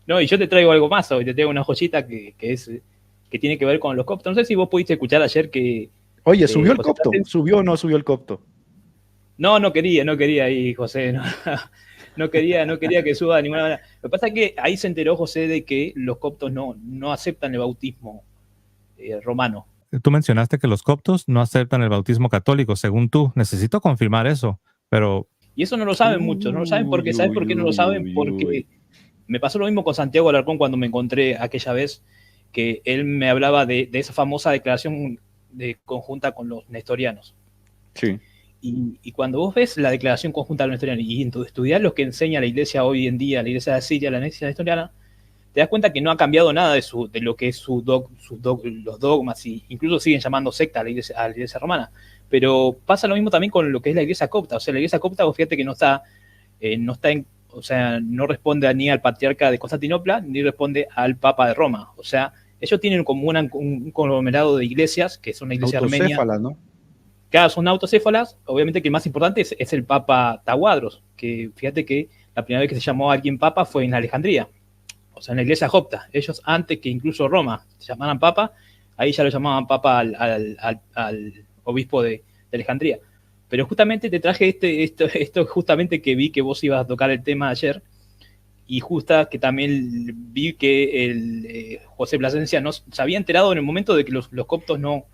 No, y yo te traigo algo más hoy, te traigo una joyita que tiene que ver con los coptos. No sé si vos pudiste escuchar ayer que Oye, ¿subió el José copto? Plasencia. ¿Subió o no subió el copto? No, no quería ahí, José, no, no quería que suba de ninguna manera. Lo que pasa es que ahí se enteró José de que los coptos no aceptan el bautismo romano. Tú mencionaste que los coptos no aceptan el bautismo católico, según tú. Necesito confirmar eso, pero Y eso no lo saben muchos, no lo saben porque, ¿sabes por qué no lo saben? Uy. Porque me pasó lo mismo con Santiago Alarcón cuando me encontré aquella vez que él me hablaba de esa famosa declaración de conjunta con los nestorianos. Sí. Y cuando vos ves la declaración conjunta de los nestorianos y estudiar lo que enseña la iglesia hoy en día, la iglesia de Siria, la iglesia nestoriana, te das cuenta que no ha cambiado nada de lo que es los dogmas, y incluso siguen llamando secta a la iglesia romana. Pero pasa lo mismo también con lo que es la iglesia copta. O sea, la iglesia copta, vos fíjate que no está o sea, no responde ni al patriarca de Constantinopla, ni responde al papa de Roma. O sea, ellos tienen como un conglomerado de iglesias, que son una iglesia armenia. Autocéfalas, ¿no? Claro, son autocéfalas. Obviamente que el más importante es el papa Tawadros, que fíjate que la primera vez que se llamó a alguien papa fue en Alejandría, o sea, en la iglesia copta. Ellos, antes que incluso Roma se llamaran papa, ahí ya lo llamaban papa al obispo de Alejandría. Pero justamente te traje esto justamente que vi que vos ibas a tocar el tema ayer, y justa que también vi que José Plasencia no, se había enterado en el momento de que los coptos no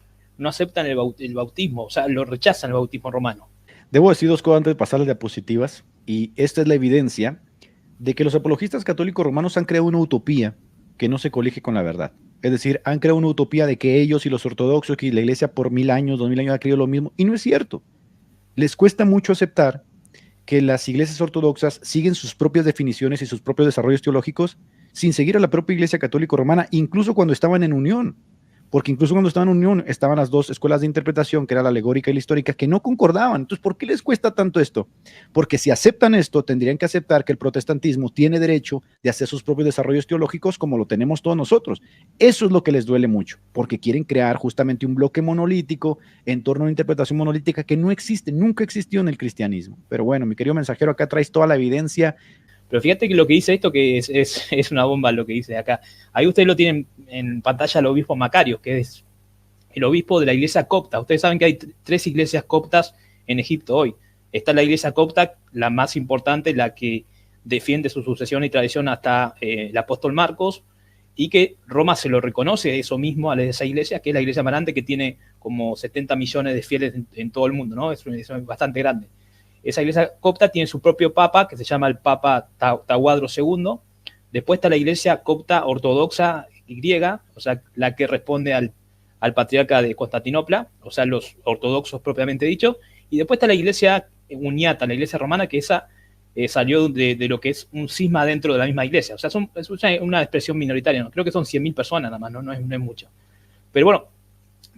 aceptan el bautismo, o sea, lo rechazan el bautismo romano. Debo decir dos cosas antes de pasar las diapositivas, y esta es la evidencia de que los apologistas católicos romanos han creado una utopía que no se colige con la verdad. Es decir, han creado una utopía de que ellos y los ortodoxos, que la iglesia por 1000 años, 2000 años ha creído lo mismo, y no es cierto. Les cuesta mucho aceptar que las iglesias ortodoxas siguen sus propias definiciones y sus propios desarrollos teológicos sin seguir a la propia iglesia católica romana, incluso cuando estaban en unión. Porque incluso cuando estaban en unión estaban las dos escuelas de interpretación, que era la alegórica y la histórica, que no concordaban. Entonces, ¿por qué les cuesta tanto esto? Porque si aceptan esto, tendrían que aceptar que el protestantismo tiene derecho de hacer sus propios desarrollos teológicos como lo tenemos todos nosotros. Eso es lo que les duele mucho, porque quieren crear justamente un bloque monolítico en torno a una interpretación monolítica que no existe, nunca existió en el cristianismo. Pero bueno, mi querido mensajero, acá traes toda la evidencia. Pero fíjate que lo que dice esto, que es una bomba lo que dice acá. Ahí ustedes lo tienen en pantalla al obispo Macario, que es el obispo de la iglesia copta. Ustedes saben que hay tres iglesias coptas en Egipto hoy. Está la iglesia copta, la más importante, la que defiende su sucesión y tradición hasta el apóstol Marcos, y que Roma se lo reconoce eso mismo a esa iglesia, que es la iglesia más grande, que tiene como 70 millones de fieles en todo el mundo, ¿no? Es bastante grande. Esa iglesia copta tiene su propio papa, que se llama el Papa Tawadro II. Después está la iglesia copta ortodoxa griega, o sea, la que responde al patriarca de Constantinopla, o sea, los ortodoxos propiamente dicho. Y después está la iglesia uniata, la iglesia romana, que esa salió de lo que es un cisma dentro de la misma iglesia. O sea, es una expresión minoritaria, ¿no? Creo que son 100.000 personas nada más, no es mucho. Pero bueno,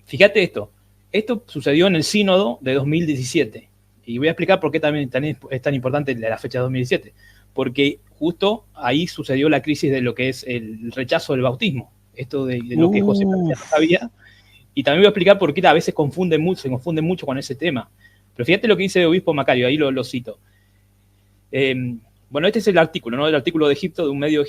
fíjate esto. Esto sucedió en el sínodo de 2017. Y voy a explicar por qué también es tan importante la fecha de 2017. Porque justo ahí sucedió la crisis de lo que es el rechazo del bautismo. Esto de lo que José Plasencia no sabía. Y también voy a explicar por qué a veces se confunde mucho con ese tema. Pero fíjate lo que dice el obispo Macario, ahí lo cito. Bueno, este es el artículo, ¿no? El artículo de Egipto, de un medio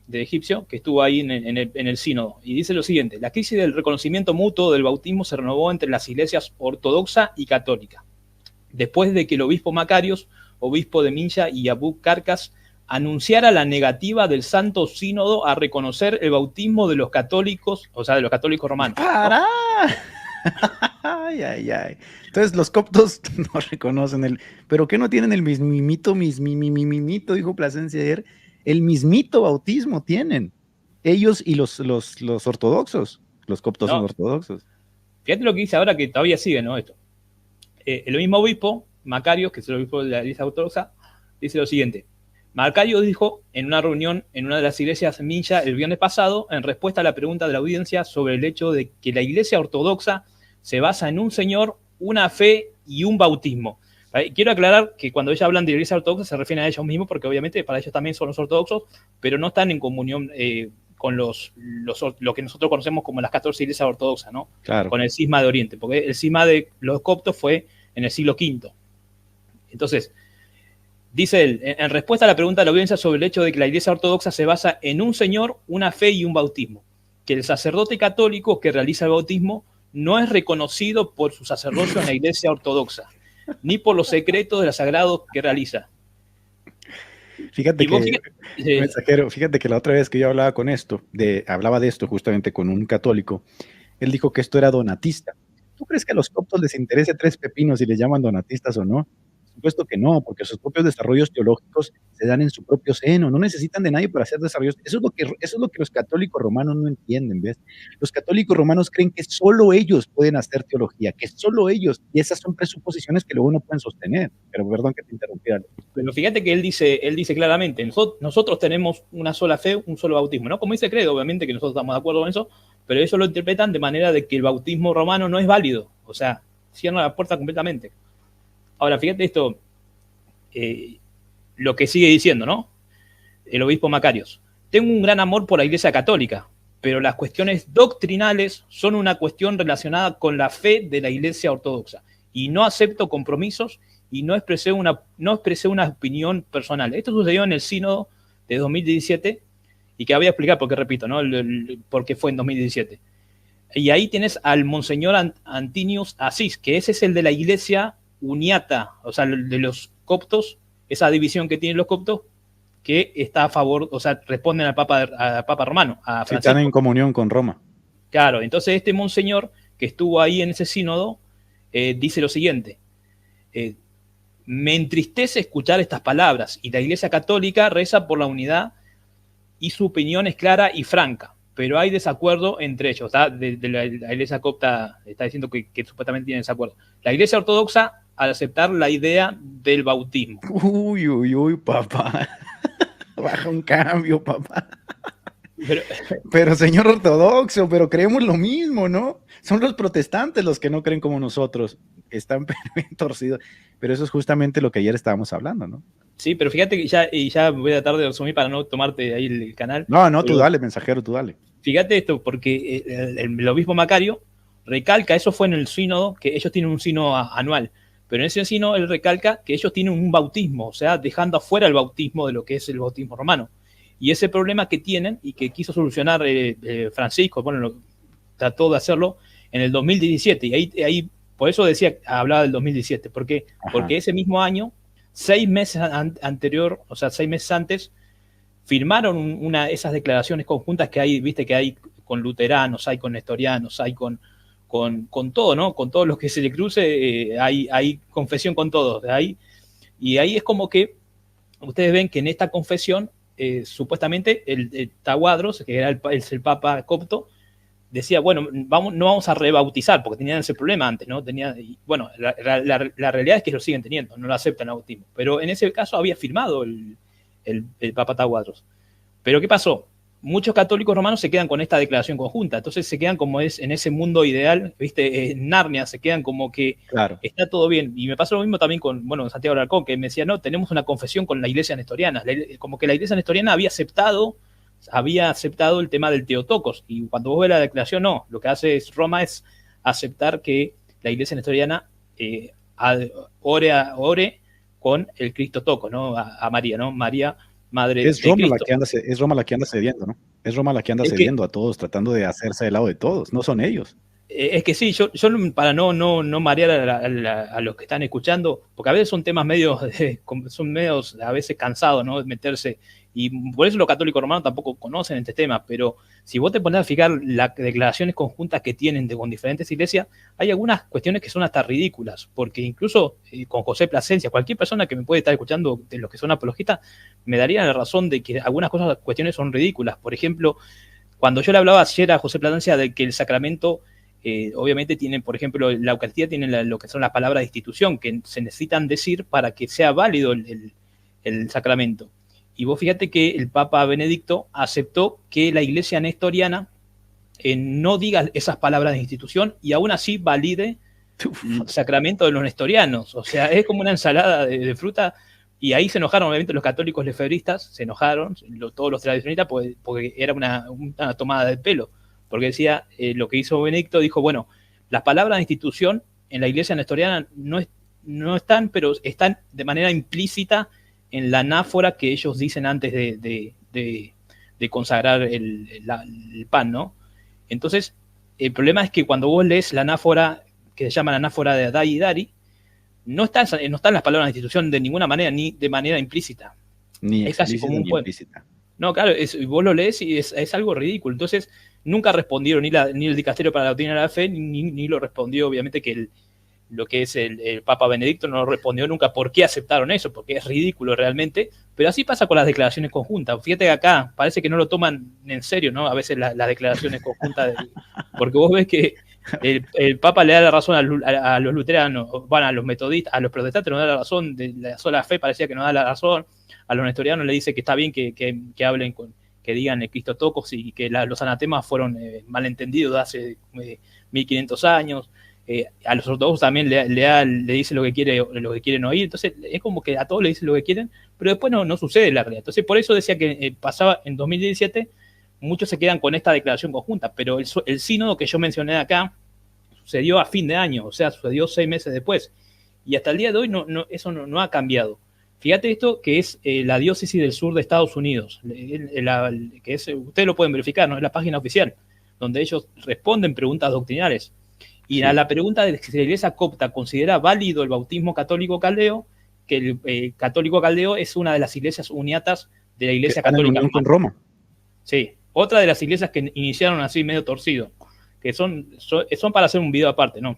de egipcio, que estuvo ahí en el sínodo. Y dice lo siguiente: la crisis del reconocimiento mutuo del bautismo se renovó entre las iglesias ortodoxa y católica, después de que el obispo Macarios, obispo de Minya y Abu Carcas, anunciara la negativa del Santo Sínodo a reconocer el bautismo de los católicos, o sea, de los católicos romanos. ¡Para! Ay, ay, ay. Entonces los coptos no reconocen el... ¿Pero qué no tienen el mismito, dijo Plasencia ayer? El mismito bautismo tienen. Ellos y los ortodoxos. Los coptos son ortodoxos. Fíjate lo que dice ahora, que todavía sigue, ¿no? Esto. El mismo obispo, Macarios, que es el obispo de la iglesia ortodoxa, dice lo siguiente: Macario dijo en una reunión en una de las iglesias Minya el viernes pasado, en respuesta a la pregunta de la audiencia sobre el hecho de que la iglesia ortodoxa se basa en un Señor, una fe y un bautismo. Quiero aclarar que cuando ellos hablan de iglesia ortodoxa se refieren a ellos mismos, porque obviamente para ellos también son los ortodoxos, pero no están en comunión con lo que nosotros conocemos como las 14 iglesias ortodoxas, ¿no? Claro. Con el cisma de Oriente, porque el cisma de los coptos fue en el siglo V. Entonces, Dice él, en respuesta a la pregunta de la audiencia sobre el hecho de que la Iglesia Ortodoxa se basa en un Señor, una fe y un bautismo, que el sacerdote católico que realiza el bautismo no es reconocido por su sacerdocio en la Iglesia Ortodoxa, ni por los secretos de los sagrados que realiza. Fíjate que, mensajero, fíjate que la otra vez que yo hablaba de esto justamente con un católico, él dijo que esto era donatista. ¿Tú crees que a los coptos les interese tres pepinos si les llaman donatistas o no? Por supuesto que no, porque sus propios desarrollos teológicos se dan en su propio seno, no necesitan de nadie para hacer desarrollos. Eso es lo que los católicos romanos no entienden, ¿ves? Los católicos romanos creen que solo ellos pueden hacer teología, que solo ellos, y esas son presuposiciones que luego no pueden sostener. Pero perdón que te interrumpiera. Pero fíjate que él dice claramente, nosotros tenemos una sola fe, un solo bautismo, ¿no? Como dice Credo, obviamente que nosotros estamos de acuerdo con eso, pero ellos lo interpretan de manera de que el bautismo romano no es válido, o sea, cierra la puerta completamente. Ahora, fíjate esto, lo que sigue diciendo, ¿no? El obispo Macarios. Tengo un gran amor por la Iglesia Católica, pero las cuestiones doctrinales son una cuestión relacionada con la fe de la Iglesia Ortodoxa, y no acepto compromisos y no expresé una opinión personal. Esto sucedió en el sínodo de 2017, y que voy a explicar porque, repito, ¿no? Por qué fue en 2017. Y ahí tienes al Monseñor Antinius Asís, que ese es el de la Iglesia Uniata, o sea, de los coptos, esa división que tienen los coptos, que está a favor, o sea, responden al Papa Romano, a Francisco. Están en comunión con Roma. Claro, entonces este monseñor que estuvo ahí en ese sínodo dice lo siguiente: me entristece escuchar estas palabras, y la Iglesia Católica reza por la unidad y su opinión es clara y franca, pero hay desacuerdo entre ellos. La Iglesia copta está diciendo que supuestamente tiene desacuerdo. La Iglesia Ortodoxa, al aceptar la idea del bautismo. Uy, papá. Baja un cambio, papá. Pero señor ortodoxo, pero creemos lo mismo, ¿no? Son los protestantes los que no creen como nosotros. Están bien torcidos. Pero eso es justamente lo que ayer estábamos hablando, ¿no? Sí, pero fíjate que ya voy a tratar de resumir para no tomarte ahí el canal. No, tú dale, mensajero, tú dale. Fíjate esto, porque el obispo Macario recalca, eso fue en el sínodo, que ellos tienen un sínodo anual, pero en ese sínodo él recalca que ellos tienen un bautismo, o sea, dejando afuera el bautismo de lo que es el bautismo romano. Y ese problema que tienen y que quiso solucionar Francisco, bueno, trató de hacerlo en el 2017, y ahí por eso hablaba del 2017, porque ese mismo año, 6 meses anterior, o sea, 6 meses antes, firmaron esas declaraciones conjuntas que hay, viste, que hay con luteranos, hay con nestorianos, hay con todo, ¿no? Con todos los que se le cruce, hay confesión con todos. Y ahí es como que ustedes ven que en esta confesión, supuestamente, el Tawadros, que era el Papa copto, decía, bueno, no vamos a rebautizar, porque tenían ese problema antes, ¿no? Bueno, la realidad es que lo siguen teniendo, no lo aceptan el bautismo. Pero en ese caso había firmado el Papa Tawadros. Pero ¿qué pasó? Muchos católicos romanos se quedan con esta declaración conjunta, entonces se quedan como es en ese mundo ideal, ¿viste? En Narnia se quedan como que está todo bien. Y me pasó lo mismo también con Santiago Alarcón, que me decía, no, tenemos una confesión con la Iglesia nestoriana. Como que la Iglesia nestoriana había aceptado el tema del Teotocos, y cuando vos ves la declaración, no, lo que hace Roma es aceptar que la Iglesia nestoriana ore con el Cristo Toco, ¿no? A María, ¿no? María, madre de Cristo. Es Roma la que anda cediendo, ¿no? Es Roma la que anda cediendo a todos, tratando de hacerse del lado de todos, no son ellos. Es que sí, yo para no marear a los que están escuchando, porque a veces son temas son medios a veces cansados, ¿no? De meterse, y por eso los católicos romanos tampoco conocen este tema, pero si vos te pones a fijar las declaraciones conjuntas que tienen con diferentes iglesias, hay algunas cuestiones que son hasta ridículas, porque incluso con José Plasencia, cualquier persona que me puede estar escuchando de los que son apologistas, me daría la razón de que algunas cuestiones son ridículas. Por ejemplo, cuando yo le hablaba ayer a José Plasencia de que el sacramento obviamente tienen, por ejemplo, la Eucaristía tiene lo que son las palabras de institución que se necesitan decir para que sea válido el sacramento. Y vos fíjate que el Papa Benedicto aceptó que la Iglesia nestoriana no diga esas palabras de institución y aún así valide el sacramento de los nestorianos. O sea, es como una ensalada de fruta. Y ahí se enojaron, obviamente, los católicos lefebristas, se enojaron, todos los tradicionalistas, porque era una tomada de pelo. Porque decía, lo que hizo Benedicto, dijo, bueno, las palabras de institución en la Iglesia nestoriana no están, pero están de manera implícita en la anáfora que ellos dicen antes de consagrar el pan, ¿no? Entonces, el problema es que cuando vos lees la anáfora, que se llama la anáfora de Adai y Dari, no están las palabras de la institución de ninguna manera, ni de manera implícita. Ni es casi como un ni poema. implícita. No, claro, vos lo lees y es algo ridículo. Entonces, nunca respondieron ni el Dicasterio para la Doctrina de la Fe, ni lo respondió, obviamente, que lo que es el Papa Benedicto no respondió nunca por qué aceptaron eso, porque es ridículo realmente. Pero así pasa con las declaraciones conjuntas. Fíjate que acá parece que no lo toman en serio, ¿no? A veces las declaraciones conjuntas, porque vos ves que el Papa le da la razón a los luteranos, a los metodistas, a los protestantes no da la razón, de la sola fe parecía que no da la razón, a los nestorianos le dice que está bien que hablen que digan Cristotocos y que los anatemas fueron malentendidos de hace 1500 años. A los ortodoxos también le dice lo que quieren oír. Entonces es como que a todos le dicen lo que quieren, pero después no sucede en la realidad. Entonces por eso decía que pasaba en 2017, muchos se quedan con esta declaración conjunta, pero el sínodo que yo mencioné acá sucedió a fin de año, o sea, sucedió 6 meses después, y hasta el día de hoy eso no ha cambiado. Fíjate esto, que es la diócesis del sur de Estados Unidos, que ustedes lo pueden verificar, ¿no? Es la página oficial, donde ellos responden preguntas doctrinales. Y sí, a la pregunta de si la Iglesia copta considera válido el bautismo católico caldeo, que el católico caldeo es una de las iglesias uniatas de la Iglesia católica con Roma. Sí, otra de las iglesias que iniciaron así medio torcido, que son para hacer un video aparte, ¿no?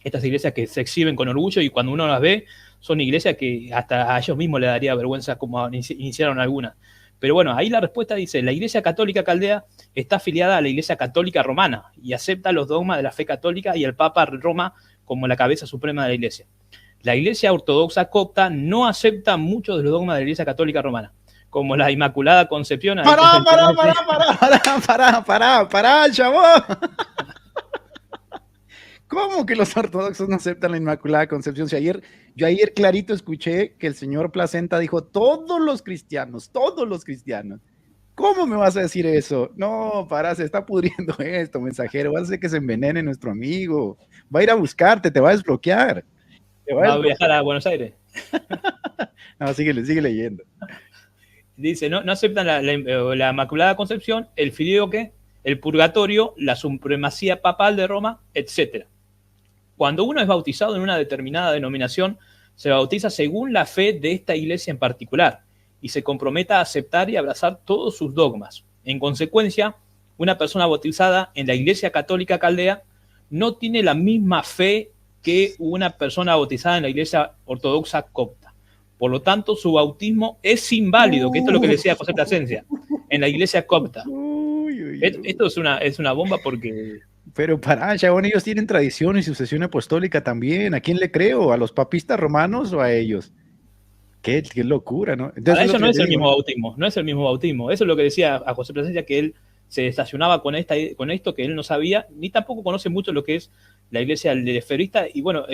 Estas iglesias que se exhiben con orgullo y cuando uno las ve, son iglesias que hasta a ellos mismos les daría vergüenza como iniciaron algunas. Pero bueno, ahí la respuesta dice, la Iglesia Católica Caldea está afiliada a la Iglesia Católica Romana y acepta los dogmas de la fe católica y al Papa Roma como la cabeza suprema de la Iglesia. La Iglesia Ortodoxa Copta no acepta muchos de los dogmas de la Iglesia Católica Romana, como la Inmaculada Concepción. ¡Pará, chavo! ¿Cómo que los ortodoxos no aceptan la Inmaculada Concepción? Si yo ayer clarito escuché que el señor Placenta dijo, todos los cristianos. ¿Cómo me vas a decir eso? No, se está pudriendo esto, mensajero. Vas a hacer que se envenene nuestro amigo. Va a ir a buscarte, te va a desbloquear. ¿Va a viajar a Buenos Aires? No, sigue leyendo. Dice, no aceptan la Inmaculada Concepción, el filioque, el purgatorio, la supremacía papal de Roma, etc. Cuando uno es bautizado en una determinada denominación, se bautiza según la fe de esta iglesia en particular y se compromete a aceptar y abrazar todos sus dogmas. En consecuencia, una persona bautizada en la Iglesia Católica Caldea no tiene la misma fe que una persona bautizada en la Iglesia Ortodoxa Copta. Por lo tanto, su bautismo es inválido, que esto es lo que decía José Plasencia, en la Iglesia Copta. Esto es una bomba porque... Pero chabón, ellos tienen tradición y sucesión apostólica también. ¿A quién le creo? ¿A los papistas romanos o a ellos? Qué locura, ¿no? Entonces, para ellos no es el mismo bautismo, no es el mismo bautismo. Eso es lo que decía a José Plasencia, que él se estacionaba con esto, que él no sabía, ni tampoco conoce mucho lo que es la iglesia lefebrista. Y bueno,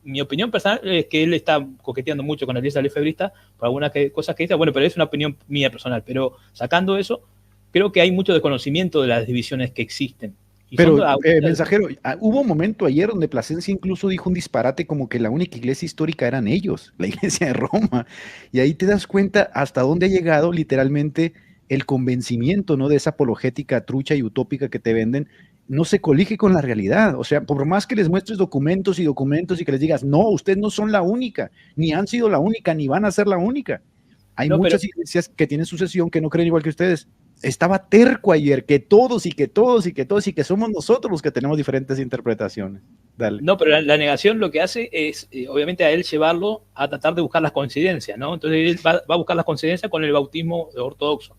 mi opinión personal es que él está coqueteando mucho con la iglesia lefebrista por algunas cosas que dice, bueno, pero es una opinión mía personal. Pero sacando eso, creo que hay mucho desconocimiento de las divisiones que existen. Pero, mensajero, hubo un momento ayer donde Plasencia incluso dijo un disparate como que la única iglesia histórica eran ellos, la iglesia de Roma. Y ahí te das cuenta hasta dónde ha llegado literalmente el convencimiento, ¿no? De esa apologética trucha y utópica que te venden, no se colige con la realidad. O sea, por más que les muestres documentos y que les digas, no, ustedes no son la única, ni han sido la única, ni van a ser la única. Hay muchas iglesias que tienen sucesión que no creen igual que ustedes. Estaba terco ayer, que todos y que somos nosotros los que tenemos diferentes interpretaciones. Dale. No, pero la negación lo que hace es, obviamente, a él llevarlo a tratar de buscar las coincidencias, ¿no? Entonces él va a buscar las coincidencias con el bautismo ortodoxo.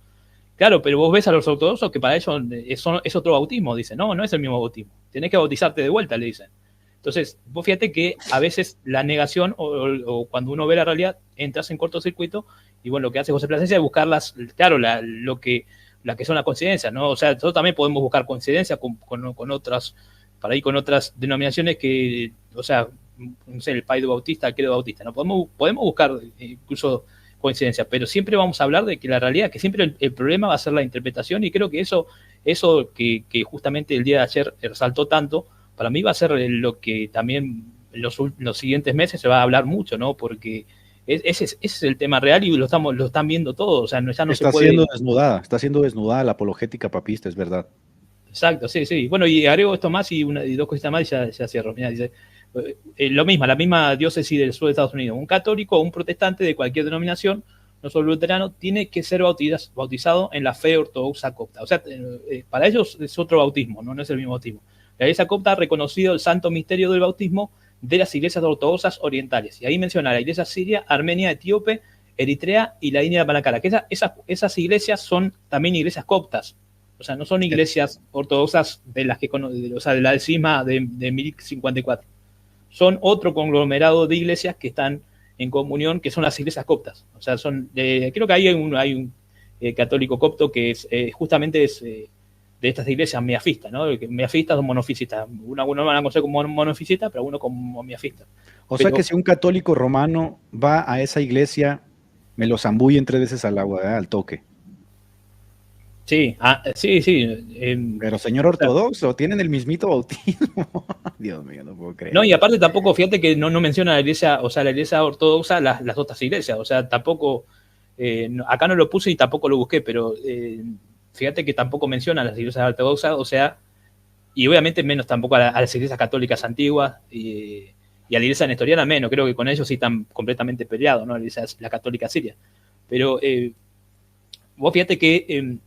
Claro, pero vos ves a los ortodoxos que para ellos es otro bautismo, dicen, no es el mismo bautismo, tenés que bautizarte de vuelta, le dicen. Entonces, vos fíjate que a veces la negación o cuando uno ve la realidad, entras en cortocircuito y bueno, lo que hace José Plasencia es buscar las que son las coincidencias, ¿no? O sea, nosotros también podemos buscar coincidencias con otras, para ir con otras denominaciones que, o sea, no sé, el Paido Bautista, el Credo Bautista, ¿no? Podemos buscar incluso coincidencias, pero siempre vamos a hablar de que la realidad es que siempre el problema va a ser la interpretación y creo que eso que justamente el día de ayer resaltó tanto, para mí va a ser lo que también en los siguientes meses se va a hablar mucho, ¿no? Porque Ese es el tema real y lo están viendo todos. O sea, ya no está se puede. Está siendo desnudada la apologética papista, es verdad. Exacto, sí, sí. Bueno, y agrego esto más y dos cositas más y ya cierro. Mirá, dice, la misma diócesis del sur de Estados Unidos. Un católico o un protestante de cualquier denominación, no solo luterano, tiene que ser bautizado en la fe ortodoxa copta. O sea, para ellos es otro bautismo, no es el mismo bautismo. La iglesia copta ha reconocido el santo misterio del bautismo de las iglesias ortodoxas orientales. Y ahí menciona la iglesia siria, armenia, etíope, Eritrea y la India de Malacara. Que esas iglesias son también iglesias coptas. O sea, no son iglesias ortodoxas de las que o sea, de la del cisma de 1054. Son otro conglomerado de iglesias que están en comunión, que son las iglesias coptas. O sea, creo que hay un católico copto que justamente es de estas iglesias miafistas, ¿no? Miafistas o monofisitas. Uno van a conocer como monofisita, pero uno como miafista. Sea que si un católico romano va a esa iglesia, me lo zambullen 3 veces al agua, al toque. Sí, sí. Pero señor ortodoxo, tienen el mismito bautismo. Dios mío, no puedo creer. No, y aparte tampoco, fíjate que no menciona la iglesia, o sea, la iglesia ortodoxa, las otras iglesias. O sea, tampoco, acá no lo puse y tampoco lo busqué, pero fíjate que tampoco menciona las iglesias ortodoxas, o sea, y obviamente menos tampoco a las iglesias católicas antiguas y a la iglesia nestoriana menos. Creo que con ellos sí están completamente peleados, ¿no? La católica siria. Pero vos fíjate que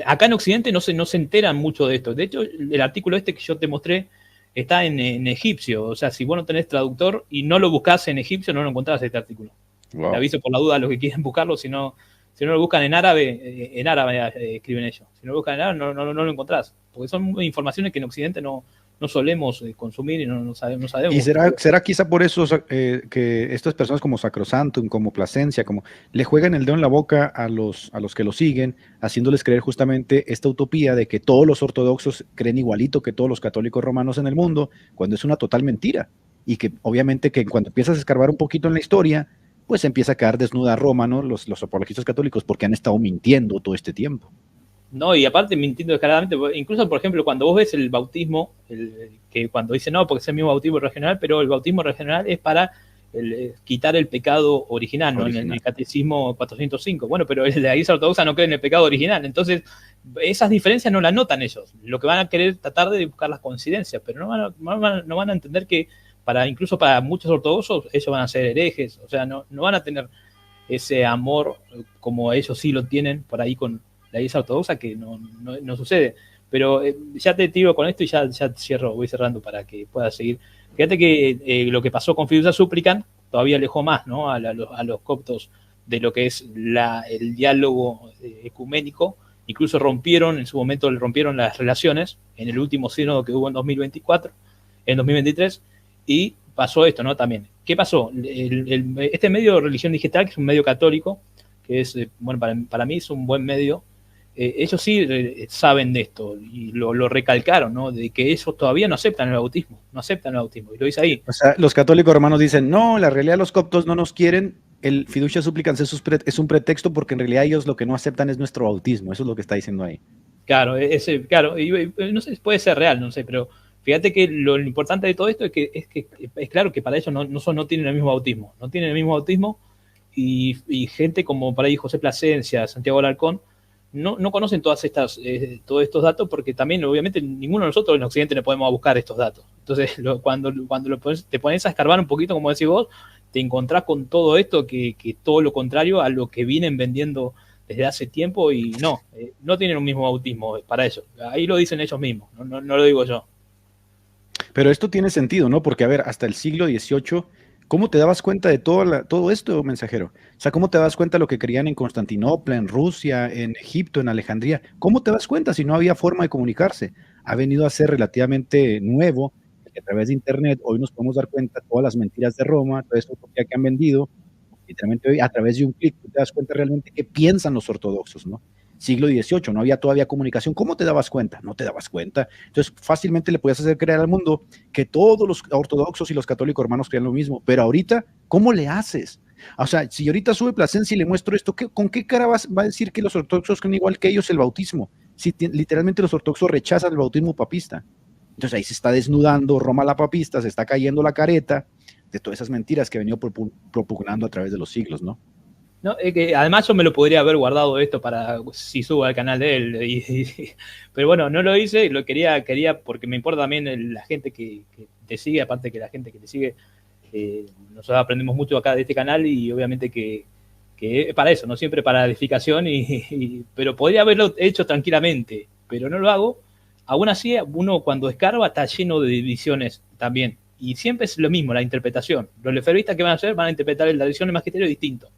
acá en Occidente no se enteran mucho de esto. De hecho, el artículo este que yo te mostré está en egipcio. O sea, si vos no tenés traductor y no lo buscás en egipcio, no lo encontrás este artículo. Wow. Te aviso por la duda a los que quieren buscarlo. Si no lo buscan en árabe escriben ellos. Si no lo buscan en árabe, no lo encontrás. Porque son informaciones que en Occidente no solemos consumir y no sabemos. ¿Y será quizá por eso que estas personas como Sacrosantum, como Plasencia, como le juegan el dedo en la boca a los que lo siguen, haciéndoles creer justamente esta utopía de que todos los ortodoxos creen igualito que todos los católicos romanos en el mundo, cuando es una total mentira? Y que obviamente que cuando empiezas a escarbar un poquito en la historia, pues empieza a quedar desnuda Roma, ¿no? Los apologistas católicos, porque han estado mintiendo todo este tiempo. No, y aparte mintiendo descaradamente, incluso por ejemplo cuando vos ves el bautismo, que cuando dice no, porque es el mismo bautismo regional, pero el bautismo regional es para quitar el pecado original, ¿no? En el catecismo 405. Bueno, pero la iglesia ortodoxa no cree en el pecado original, entonces esas diferencias no las notan ellos. Lo que van a querer tratar de buscar las coincidencias, pero no van a entender que incluso para muchos ortodoxos ellos van a ser herejes, o sea, no van a tener ese amor como ellos sí lo tienen por ahí con la iglesia ortodoxa, que no sucede. Pero ya te tiro con esto y ya voy cerrando para que puedas seguir. Fíjate que lo que pasó con Fiducia Supplicans todavía alejó más, ¿no? a los coptos de lo que es el diálogo ecuménico. Incluso en su momento rompieron las relaciones en el último sínodo que hubo en 2023, y pasó esto, ¿no? También. ¿Qué pasó? Este medio de Religión Digital, que es un medio católico, que es, bueno, para mí es un buen medio, ellos sí saben de esto y lo recalcaron, ¿no? De que ellos todavía no aceptan el bautismo, y lo dice ahí. O sea, los católicos romanos dicen, no, la realidad los coptos no nos quieren, el Fiducia Supplicans es un pretexto porque en realidad ellos lo que no aceptan es nuestro bautismo, eso es lo que está diciendo ahí. Claro, y no sé, puede ser real, no sé, pero fíjate que lo importante de todo esto es que es claro que para ellos no tienen el mismo bautismo, y gente como para ahí José Plasencia, Santiago Alarcón, no conocen todos estos datos, porque también obviamente ninguno de nosotros en Occidente no podemos buscar estos datos. Entonces cuando te pones a escarbar un poquito, como decís vos, te encontrás con todo esto que todo lo contrario a lo que vienen vendiendo desde hace tiempo, y no tienen un mismo bautismo para ellos. Ahí lo dicen ellos mismos, no lo digo yo. Pero esto tiene sentido, ¿no? Porque, a ver, hasta el siglo XVIII, ¿cómo te dabas cuenta de todo esto, mensajero? O sea, ¿cómo te das cuenta de lo que creían en Constantinopla, en Rusia, en Egipto, en Alejandría? ¿Cómo te das cuenta si no había forma de comunicarse? Ha venido a ser relativamente nuevo, que a través de Internet hoy nos podemos dar cuenta de todas las mentiras de Roma, toda esta utopía que han vendido. Literalmente hoy, a través de un clic, tú te das cuenta realmente qué piensan los ortodoxos, ¿no? Siglo XVIII, no había todavía comunicación. ¿Cómo te dabas cuenta? No te dabas cuenta. Entonces, fácilmente le podías hacer creer al mundo que todos los ortodoxos y los católicos romanos creían lo mismo. Pero ahorita, ¿cómo le haces? O sea, si ahorita sube Plasencia y le muestro esto, ¿con qué cara va a decir que los ortodoxos creen igual que ellos el bautismo? Si literalmente los ortodoxos rechazan el bautismo papista. Entonces ahí se está desnudando Roma la papista, se está cayendo la careta, de todas esas mentiras que ha venido propugnando a través de los siglos, ¿no? No, es que además yo me lo podría haber guardado esto para si subo al canal de él. Pero bueno, no lo hice, lo quería porque me importa también la gente que te sigue, aparte que la gente que te sigue, nosotros aprendemos mucho acá de este canal y obviamente que para eso, no siempre para edificación, pero podría haberlo hecho tranquilamente, pero no lo hago. Aún así, uno cuando escarba está lleno de divisiones también. Y siempre es lo mismo, la interpretación. Los lefebvristas que van a hacer van a interpretar la edición del magisterio distinto.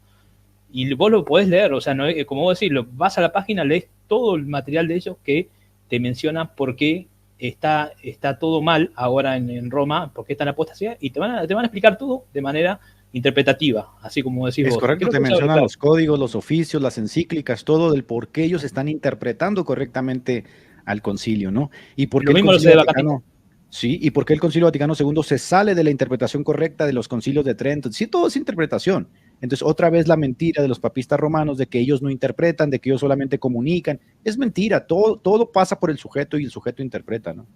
Y vos lo podés leer, o sea, no, como vos decís, vas a la página, lees todo el material de ellos que te menciona por qué está todo mal ahora en Roma, por qué está en apostasía, y te van a explicar todo de manera interpretativa, así como decís vos. Es correcto, te mencionan los códigos, los oficios, las encíclicas, todo del por qué ellos están interpretando correctamente al concilio, ¿no? Y por qué el Concilio Vaticano, sí, y por qué el Concilio Vaticano II se sale de la interpretación correcta de los concilios de Trento. Sí, todo es interpretación. Entonces, otra vez la mentira de los papistas romanos de que ellos no interpretan, de que ellos solamente comunican. Es mentira, todo pasa por el sujeto y el sujeto interpreta, ¿no?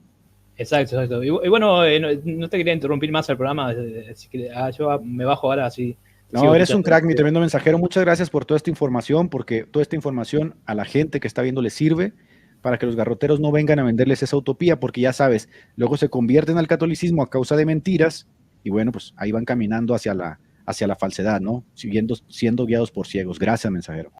Exacto. Y bueno, no te quería interrumpir más el programa, así que yo me bajo ahora así. No, eres un crack, mi tremendo mensajero. Muchas gracias por toda esta información, porque toda esta información a la gente que está viendo les sirve para que los garroteros no vengan a venderles esa utopía, porque ya sabes, luego se convierten al catolicismo a causa de mentiras y bueno, pues ahí van caminando hacia la falsedad, ¿no? Siendo guiados por ciegos. Gracias, mensajero.